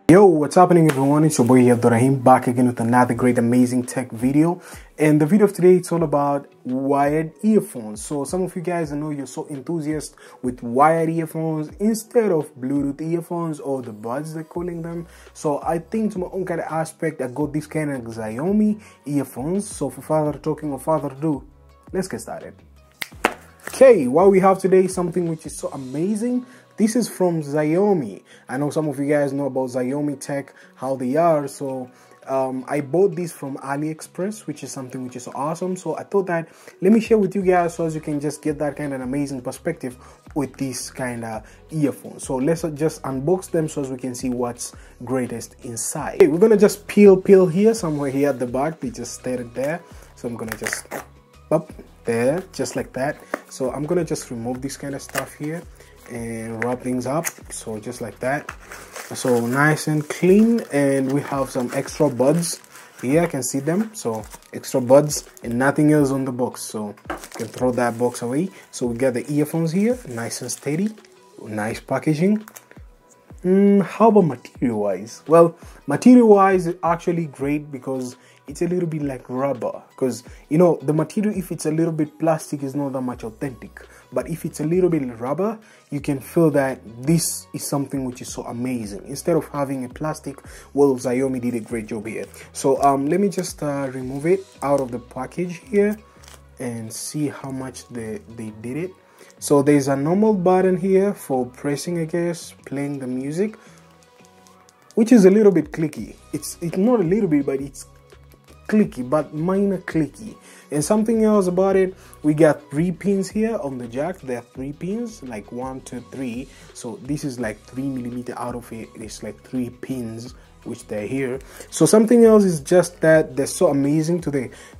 Yo, what's happening everyone? It's your boy here, Abdurrahim, back again with another great amazing tech video. And the video of today, it's all about wired earphones. So some of you guys, I know you're so enthusiastic with wired earphones instead of Bluetooth earphones or the buds they're calling them. So I think to my own kind of aspect, I got this kind of Xiaomi earphones. So for further talking or further ado, let's get started. Okay, what we have today is something which is so amazing. This is from Xiaomi. I know some of you guys know about Xiaomi tech, how they are. So I bought this from AliExpress, which is something which is so awesome. So I thought that let me share with you guys so as you can just get that kind of amazing perspective with this kind of earphones. So let's just unbox them so as we can see what's greatest inside. Okay, we're gonna just peel here, somewhere here at the back. They just stated there. So I'm gonna just up there, just like that. So I'm gonna just remove this kind of stuff here and wrap things up, so just like that. So nice and clean. And we have some extra buds here, I can see them. So extra buds and nothing else on the box, so you can throw that box away. So we got the earphones here, nice and steady, nice packaging. How about material wise? Well, material wise is actually great because it's a little bit like rubber, because you know the material, if it's a little bit plastic, is not that much authentic, but if it's a little bit rubber, you can feel that this is something which is so amazing. Instead of having a plastic, well, Xiaomi did a great job here. So let me just remove it out of the package here and see how much they did it. So there's a normal button here for pressing, I guess, playing the music, which is a little bit clicky. It's not a little bit, but it's clicky, but minor clicky. And something else about it, we got 3 pins here on the jack. There are 3 pins, like 1, 2, 3. So this is like 3mm out of it. It's like 3 pins which they're here. So something else is just that they're so amazing to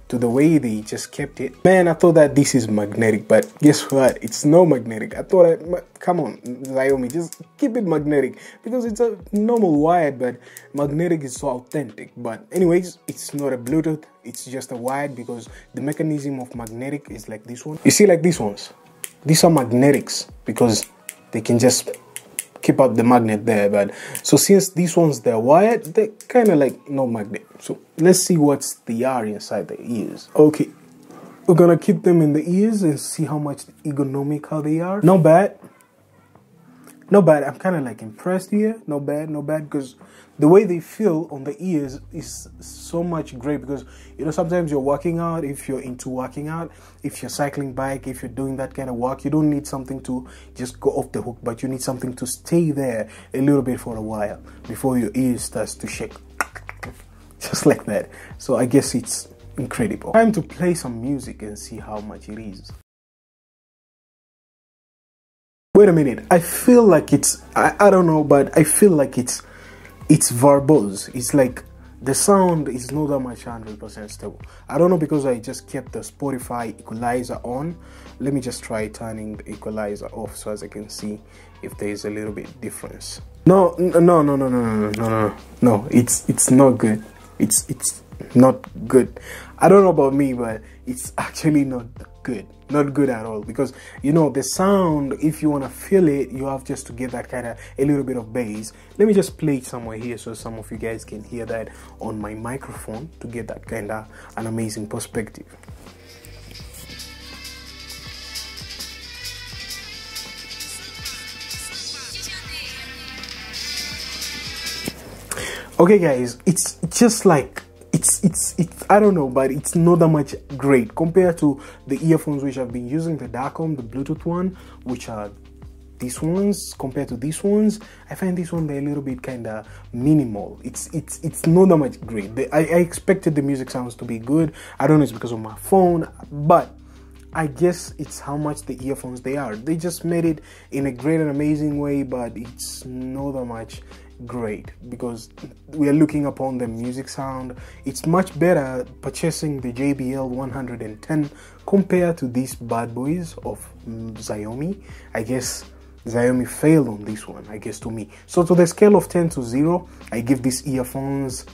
the way they just kept it. Man, I thought that this is magnetic, but guess what? It's no magnetic. I thought, come on, Xiaomi, just keep it magnetic, because it's a normal wired, but magnetic is so authentic. But anyways, it's not a Bluetooth, it's just a wired, because the mechanism of magnetic is like this one. You see, like these ones, these are magnetics because they can just keep up the magnet there. But so since these ones, they're wired, they're kind of like no magnet. So let's see what's the are inside the ears. Okay, we're gonna keep them in the ears and see how much ergonomical they are. Not bad, not bad. I'm kind of like impressed here. Not bad, not bad, because the way they feel on the ears is so much great. Because you know, sometimes you're working out, if you're into working out, if you're cycling bike, if you're doing that kind of work, you don't need something to just go off the hook, but you need something to stay there a little bit for a while before your ears starts to shake, just like that. So I guess it's incredible. Time to play some music and see how much it is. Wait a minute, I feel like it's, I don't know, but I feel like it's verbose. It's like the sound is not that much 100% stable. I don't know, because I just kept the Spotify equalizer on. Let me just try turning the equalizer off so as I can see if there is a little bit difference. No, it's not good. It's not good. I don't know about me, but it's actually not good. Not good at all, because you know the sound, if you want to feel it, you have just to get that kind of a little bit of bass. Let me just play it somewhere here so some of you guys can hear that on my microphone to get that kind of an amazing perspective. Okay guys, it's just like it's I don't know, but it's not that much great compared to the earphones which I've been using, the Darkom, the Bluetooth one, which are these ones. Compared to these ones, I find this one, they're a little bit kind of minimal. It's not that much great. I expected the music sounds to be good. I don't know, it's because of my phone, but I guess it's how much the earphones they are. They just made it in a great and amazing way, but it's not that much great, because we are looking upon the music sound. It's much better purchasing the JBL 110 compared to these bad boys of Xiaomi. I guess Xiaomi failed on this one, I guess, to me. So to the scale of 10 to 0, I give these earphones,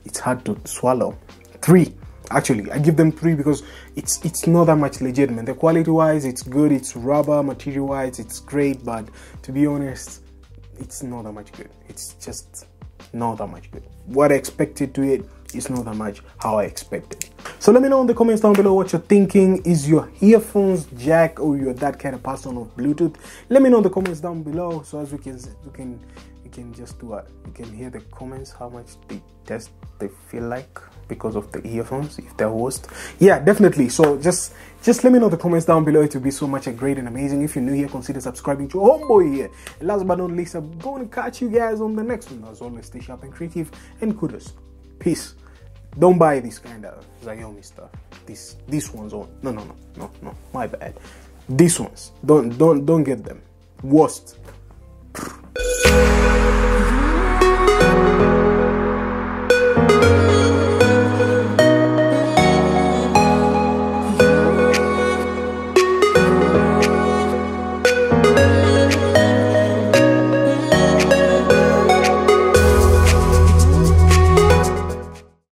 it's hard to swallow, 3. Actually, I give them 3 because it's not that much legitimate. The quality wise, it's good. It's rubber. Material wise, it's great. But to be honest, it's not that much good. It's just not that much good. What I expected to it is not that much how I expected. So let me know in the comments down below what you're thinking. Is your earphones jack, or you're that kind of person of Bluetooth? Let me know in the comments down below, so as we can just do what you can hear the comments, how much they feel like because of the earphones, if they're worst. Yeah, definitely. So just let me know in the comments down below. It would be so much great and amazing. If you're new here, consider subscribing to Homeboy here. And last but not least, I'm going to catch you guys on the next one. As always, stay sharp and creative, and kudos. Peace. Don't buy this kind of Xiaomi stuff. These ones on. No. My bad. These ones. Don't get them. Worst.